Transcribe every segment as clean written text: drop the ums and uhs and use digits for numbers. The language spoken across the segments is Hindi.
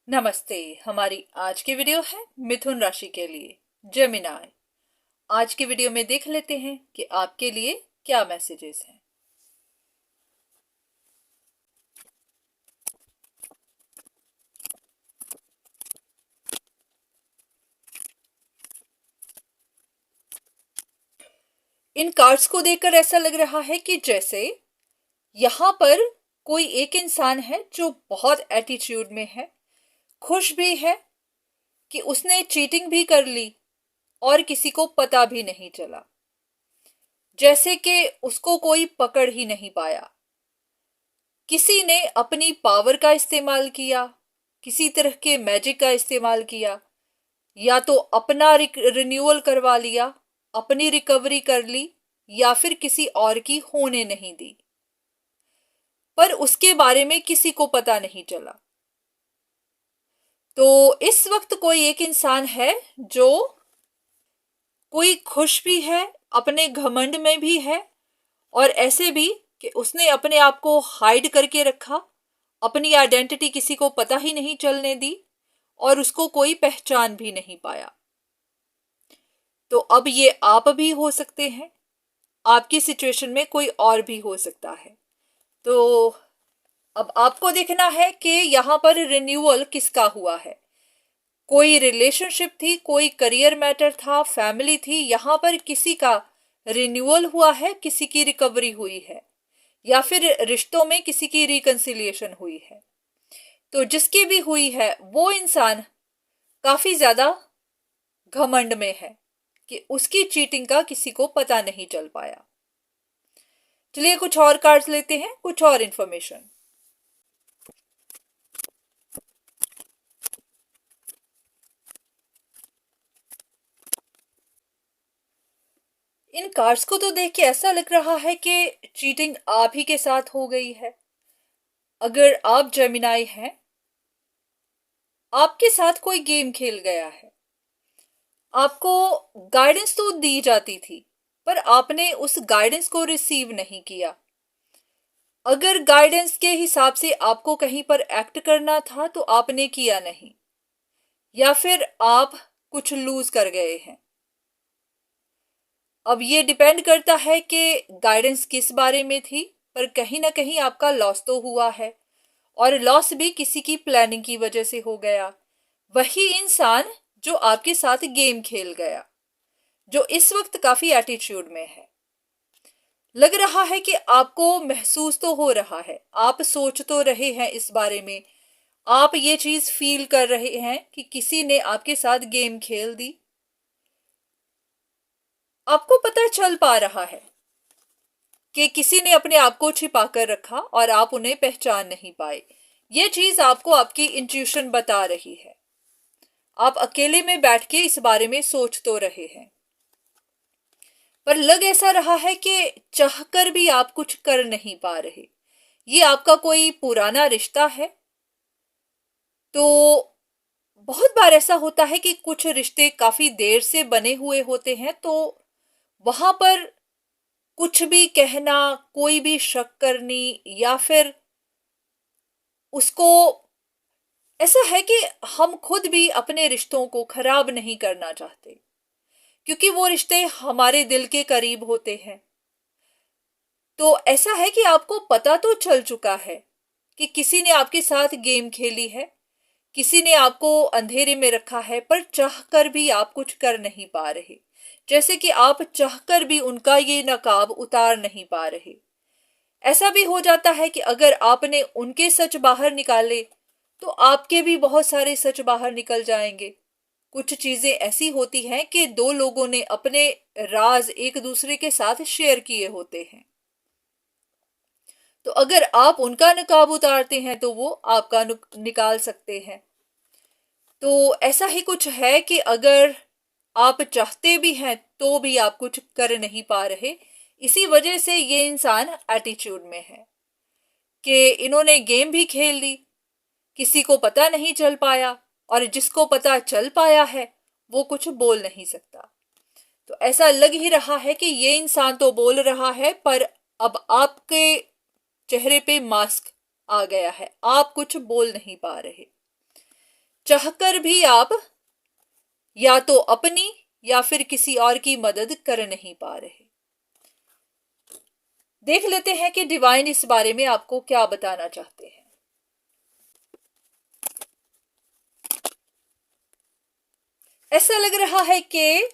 नमस्ते। हमारी आज की वीडियो है मिथुन राशि के लिए, जेमिनाई। आज की वीडियो में देख लेते हैं कि आपके लिए क्या मैसेजेस हैं। इन कार्ड्स को देखकर ऐसा लग रहा है कि जैसे यहाँ पर कोई एक इंसान है जो बहुत एटीट्यूड में है, खुश भी है कि उसने चीटिंग भी कर ली और किसी को पता भी नहीं चला, जैसे कि उसको कोई पकड़ ही नहीं पाया। किसी ने अपनी पावर का इस्तेमाल किया, किसी तरह के मैजिक का इस्तेमाल किया, या तो अपना रिन्यूअल करवा लिया, अपनी रिकवरी कर ली, या फिर किसी और की होने नहीं दी, पर उसके बारे में किसी को पता नहीं चला। तो इस वक्त कोई एक इंसान है जो कोई खुश भी है, अपने घमंड में भी है, और ऐसे भी कि उसने अपने आप को हाइड करके रखा, अपनी आइडेंटिटी किसी को पता ही नहीं चलने दी और उसको कोई पहचान भी नहीं पाया। तो अब ये आप भी हो सकते हैं, आपकी सिचुएशन में कोई और भी हो सकता है। तो अब आपको देखना है कि यहाँ पर रिन्यूअल किसका हुआ है। कोई रिलेशनशिप थी, कोई करियर मैटर था, फैमिली थी, यहाँ पर किसी का रिन्यूअल हुआ है, किसी की रिकवरी हुई है, या फिर रिश्तों में किसी की रिकंसिलिएशन हुई है। तो जिसकी भी हुई है वो इंसान काफी ज्यादा घमंड में है कि उसकी चीटिंग का किसी को पता नहीं चल पाया। चलिए कुछ और कार्ड्स लेते हैं, कुछ और इंफॉर्मेशन। इन कार्ड्स को तो देख के ऐसा लग रहा है कि चीटिंग आप ही के साथ हो गई है। अगर आप जेमिनाई हैं, आपके साथ कोई गेम खेल गया है। आपको गाइडेंस तो दी जाती थी, पर आपने उस गाइडेंस को रिसीव नहीं किया। अगर गाइडेंस के हिसाब से आपको कहीं पर एक्ट करना था तो आपने किया नहीं, या फिर आप कुछ लूज कर गए हैं। अब ये डिपेंड करता है कि गाइडेंस किस बारे में थी, पर कहीं ना कहीं आपका लॉस तो हुआ है, और लॉस भी किसी की प्लानिंग की वजह से हो गया। वही इंसान जो आपके साथ गेम खेल गया, जो इस वक्त काफी एटीट्यूड में है। लग रहा है कि आपको महसूस तो हो रहा है, आप सोच तो रहे हैं इस बारे में, आप ये चीज फील कर रहे हैं कि किसी ने आपके साथ गेम खेल दी। आपको पता चल पा रहा है कि किसी ने अपने आप को छिपा कर रखा और आप उन्हें पहचान नहीं पाए। ये चीज आपको आपकी इंट्यूशन बता रही है। आप अकेले में बैठ के इस बारे में सोच तो रहे हैं, पर लग ऐसा रहा है कि चाहकर भी आप कुछ कर नहीं पा रहे। ये आपका कोई पुराना रिश्ता है। तो बहुत बार ऐसा होता है कि कुछ रिश्ते काफी देर से बने हुए होते हैं, तो वहां पर कुछ भी कहना, कोई भी शक करनी, या फिर उसको, ऐसा है कि हम खुद भी अपने रिश्तों को खराब नहीं करना चाहते, क्योंकि वो रिश्ते हमारे दिल के करीब होते हैं। तो ऐसा है कि आपको पता तो चल चुका है कि किसी ने आपके साथ गेम खेली है, किसी ने आपको अंधेरे में रखा है, पर चाहकर भी आप कुछ कर नहीं पा रहे। जैसे कि आप चाहकर भी उनका ये नकाब उतार नहीं पा रहे। ऐसा भी हो जाता है कि अगर आपने उनके सच बाहर निकाले तो आपके भी बहुत सारे सच बाहर निकल जाएंगे। कुछ चीजें ऐसी होती हैं कि दो लोगों ने अपने राज एक दूसरे के साथ शेयर किए होते हैं, तो अगर आप उनका नकाब उतारते हैं तो वो आपका निकाल सकते हैं। तो ऐसा ही कुछ है कि अगर आप चाहते भी हैं तो भी आप कुछ कर नहीं पा रहे। इसी वजह से ये इंसान एटीट्यूड में है कि इन्होंने गेम भी खेल ली, किसी को पता नहीं चल पाया, और जिसको पता चल पाया है वो कुछ बोल नहीं सकता। तो ऐसा लग ही रहा है कि ये इंसान तो बोल रहा है, पर अब आपके चेहरे पे मास्क आ गया है, आप कुछ बोल नहीं पा रहे। चाहकर भी आप या तो अपनी या फिर किसी और की मदद कर नहीं पा रहे। देख लेते हैं कि डिवाइन इस बारे में आपको क्या बताना चाहते हैं। ऐसा लग रहा है कि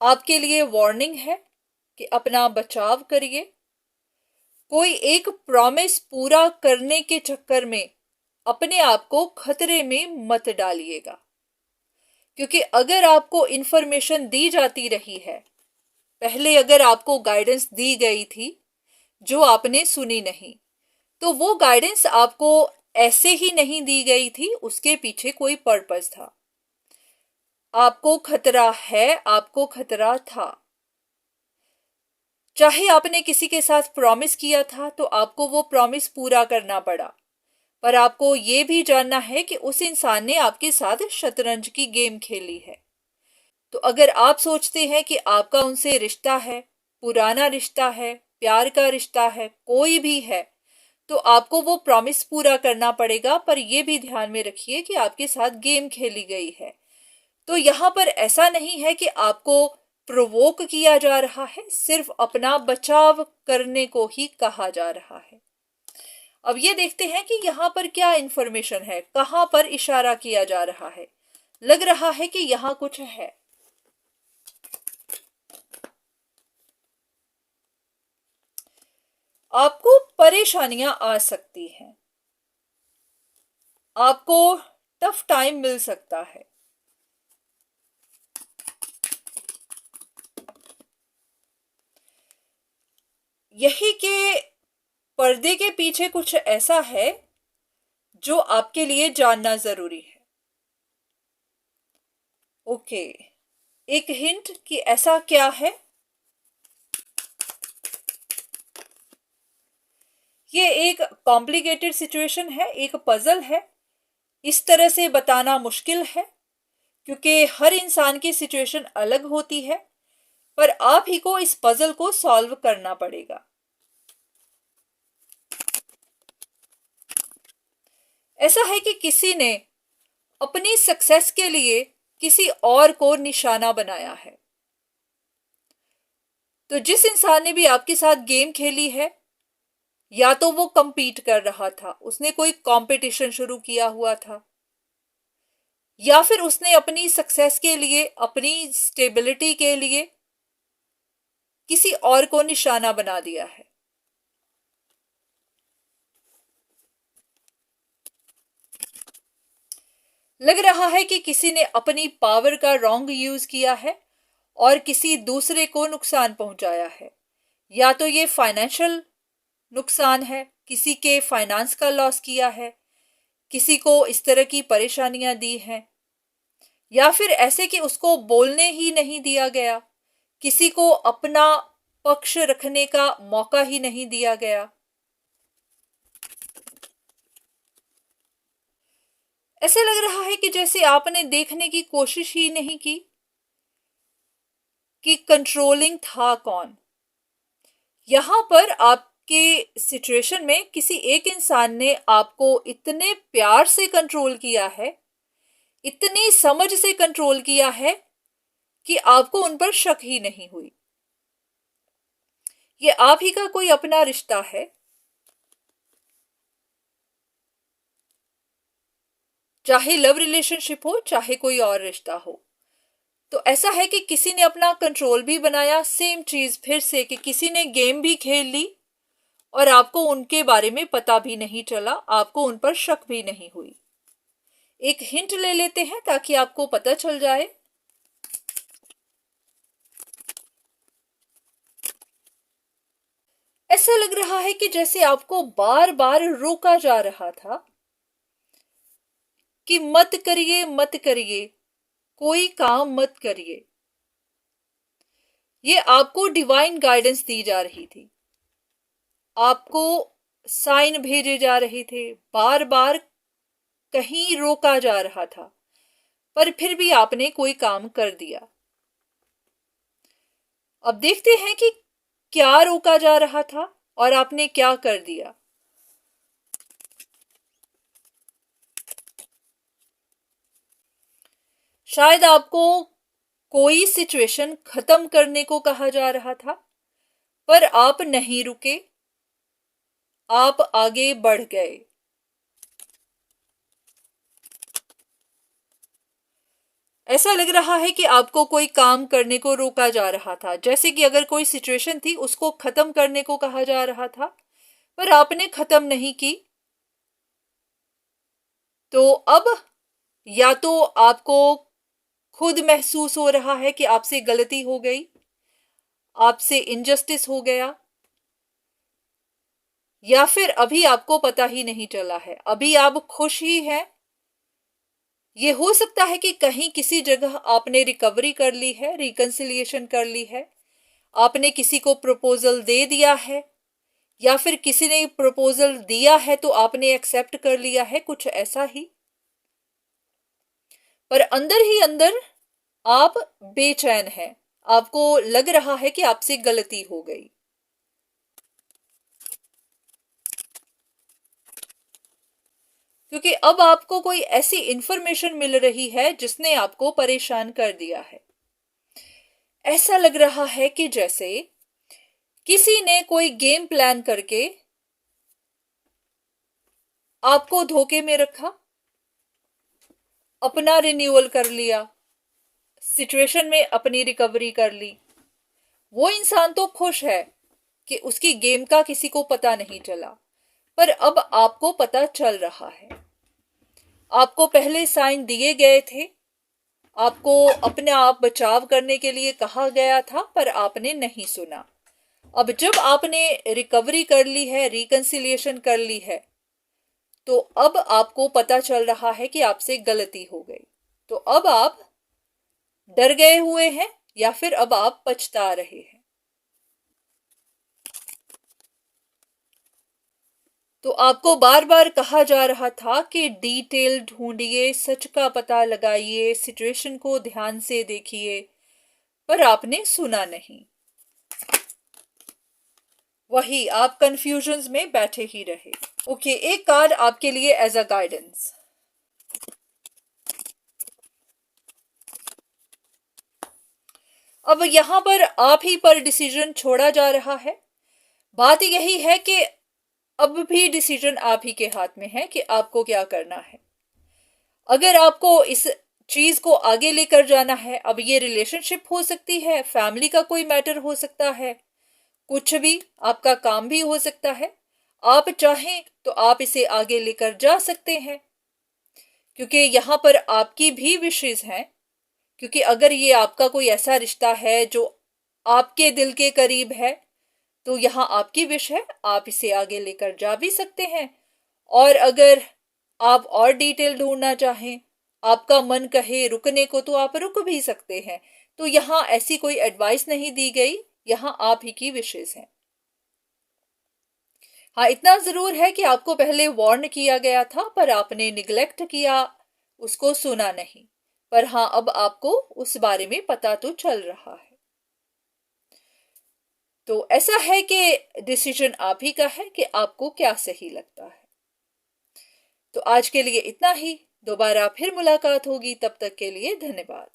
आपके लिए वार्निंग है कि अपना बचाव करिए। कोई एक प्रॉमिस पूरा करने के चक्कर में अपने आप को खतरे में मत डालिएगा, क्योंकि अगर आपको इंफॉर्मेशन दी जाती रही है, पहले अगर आपको गाइडेंस दी गई थी जो आपने सुनी नहीं, तो वो गाइडेंस आपको ऐसे ही नहीं दी गई थी, उसके पीछे कोई पर्पस था। आपको खतरा है, आपको खतरा था। चाहे आपने किसी के साथ प्रॉमिस किया था तो आपको वो प्रॉमिस पूरा करना पड़ा, पर आपको ये भी जानना है कि उस इंसान ने आपके साथ शतरंज की गेम खेली है। तो अगर आप सोचते हैं कि आपका उनसे रिश्ता है, पुराना रिश्ता है, प्यार का रिश्ता है, कोई भी है, तो आपको वो प्रॉमिस पूरा करना पड़ेगा। पर ये भी ध्यान में रखिए कि आपके साथ गेम खेली गई है। तो यहाँ पर ऐसा नहीं है कि आपको प्रोवोक किया जा रहा है, सिर्फ अपना बचाव करने को ही कहा जा रहा है। अब ये देखते हैं कि यहाँ पर क्या इंफॉर्मेशन है, कहाँ पर इशारा किया जा रहा है। लग रहा है कि यहाँ कुछ है। आपको परेशानियां आ सकती हैं, आपको टफ टाइम मिल सकता है। यही के पर्दे के पीछे कुछ ऐसा है जो आपके लिए जानना जरूरी है। ओके, एक हिंट कि ऐसा क्या है। ये एक कॉम्प्लिकेटेड सिचुएशन है, एक पजल है। इस तरह से बताना मुश्किल है क्योंकि हर इंसान की सिचुएशन अलग होती है, पर आप ही को इस पजल को सॉल्व करना पड़ेगा। ऐसा है कि किसी ने अपनी सक्सेस के लिए किसी और को निशाना बनाया है। तो जिस इंसान ने भी आपके साथ गेम खेली है, या तो वो compete कर रहा था, उसने कोई कंपटीशन शुरू किया हुआ था, या फिर उसने अपनी सक्सेस के लिए, अपनी स्टेबिलिटी के लिए किसी और को निशाना बना दिया है। लग रहा है कि किसी ने अपनी पावर का रॉन्ग यूज किया है और किसी दूसरे को नुकसान पहुंचाया है। या तो ये फाइनेंशियल नुकसान है, किसी के फाइनेंस का लॉस किया है, किसी को इस तरह की परेशानियां दी हैं, या फिर ऐसे कि उसको बोलने ही नहीं दिया गया, किसी को अपना पक्ष रखने का मौका ही नहीं दिया गया। ऐसे लग रहा है कि जैसे आपने देखने की कोशिश ही नहीं की कि कंट्रोलिंग था कौन। यहां पर आपके सिचुएशन में किसी एक इंसान ने आपको इतने प्यार से कंट्रोल किया है, इतनी समझ से कंट्रोल किया है कि आपको उन पर शक ही नहीं हुई। ये आप ही का कोई अपना रिश्ता है, चाहे लव रिलेशनशिप हो, चाहे कोई और रिश्ता हो। तो ऐसा है कि किसी ने अपना कंट्रोल भी बनाया, सेम चीज फिर से कि किसी ने गेम भी खेल ली और आपको उनके बारे में पता भी नहीं चला, आपको उन पर शक भी नहीं हुई। एक हिंट ले लेते हैं ताकि आपको पता चल जाए। ऐसा लग रहा है कि जैसे आपको बार बार रोका जा रहा था कि मत करिए, मत करिए, कोई काम मत करिए। ये आपको डिवाइन गाइडेंस दी जा रही थी, आपको साइन भेजे जा रहे थे, बार बार कहीं रोका जा रहा था, पर फिर भी आपने कोई काम कर दिया। अब देखते हैं कि क्या रोका जा रहा था और आपने क्या कर दिया। शायद आपको कोई सिचुएशन खत्म करने को कहा जा रहा था, पर आप नहीं रुके, आप आगे बढ़ गए। ऐसा लग रहा है कि आपको कोई काम करने को रोका जा रहा था, जैसे कि अगर कोई सिचुएशन थी उसको खत्म करने को कहा जा रहा था, पर आपने खत्म नहीं की। तो अब या तो आपको खुद महसूस हो रहा है कि आपसे गलती हो गई, आपसे इनजस्टिस हो गया, या फिर अभी आपको पता ही नहीं चला है, अभी आप खुश ही हैं। ये हो सकता है कि कहीं किसी जगह आपने रिकवरी कर ली है, रिकंसिलिएशन कर ली है, आपने किसी को प्रपोजल दे दिया है, या फिर किसी ने प्रपोजल दिया है तो आपने एक्सेप्ट कर लिया है, कुछ ऐसा ही। पर अंदर ही अंदर आप बेचैन हैं, आपको लग रहा है कि आपसे गलती हो गई। क्योंकि अब आपको कोई ऐसी इंफॉर्मेशन मिल रही है जिसने आपको परेशान कर दिया है। ऐसा लग रहा है कि जैसे किसी ने कोई गेम प्लान करके आपको धोखे में रखा, अपना रिन्यूअल कर लिया, सिचुएशन में अपनी रिकवरी कर ली। वो इंसान तो खुश है कि उसकी गेम का किसी को पता नहीं चला, पर अब आपको पता चल रहा है। आपको पहले साइन दिए गए थे, आपको अपने आप बचाव करने के लिए कहा गया था, पर आपने नहीं सुना। अब जब आपने रिकवरी कर ली है, रिकंसिलिएशन कर ली है, तो अब आपको पता चल रहा है कि आपसे गलती हो गई। तो अब आप डर गए हुए हैं, या फिर अब आप पछता रहे हैं। तो आपको बार बार कहा जा रहा था कि डिटेल ढूंढिए, सच का पता लगाइए, सिचुएशन को ध्यान से देखिए, पर आपने सुना नहीं। वही आप कंफ्यूजन्स में बैठे ही रहे। ओके, एक कार्ड आपके लिए एज अ गाइडेंस। अब यहां पर आप ही पर डिसीजन छोड़ा जा रहा है। बात यही है कि अब भी डिसीजन आप ही के हाथ में है कि आपको क्या करना है। अगर आपको इस चीज को आगे लेकर जाना है, अब ये रिलेशनशिप हो सकती है, फैमिली का कोई मैटर हो सकता है, कुछ भी, आपका काम भी हो सकता है। आप चाहें तो आप इसे आगे लेकर जा सकते हैं, क्योंकि यहां पर आपकी भी विशेष हैं। क्योंकि अगर ये आपका कोई ऐसा रिश्ता है जो आपके दिल के करीब है, तो यहाँ आपकी विश है, आप इसे आगे लेकर जा भी सकते हैं। और अगर आप और डिटेल ढूंढना चाहें, आपका मन कहे रुकने को, तो आप रुक भी सकते हैं। तो यहाँ ऐसी कोई एडवाइस नहीं दी गई, यहाँ आप ही की विशेष है। हाँ, इतना जरूर है कि आपको पहले वार्न किया गया था, पर आपने निग्लेक्ट किया, उसको सुना नहीं। पर हाँ, अब आपको उस बारे में पता तो चल रहा है। तो ऐसा है कि डिसीजन आप ही का है कि आपको क्या सही लगता है। तो आज के लिए इतना ही, दोबारा फिर मुलाकात होगी, तब तक के लिए धन्यवाद।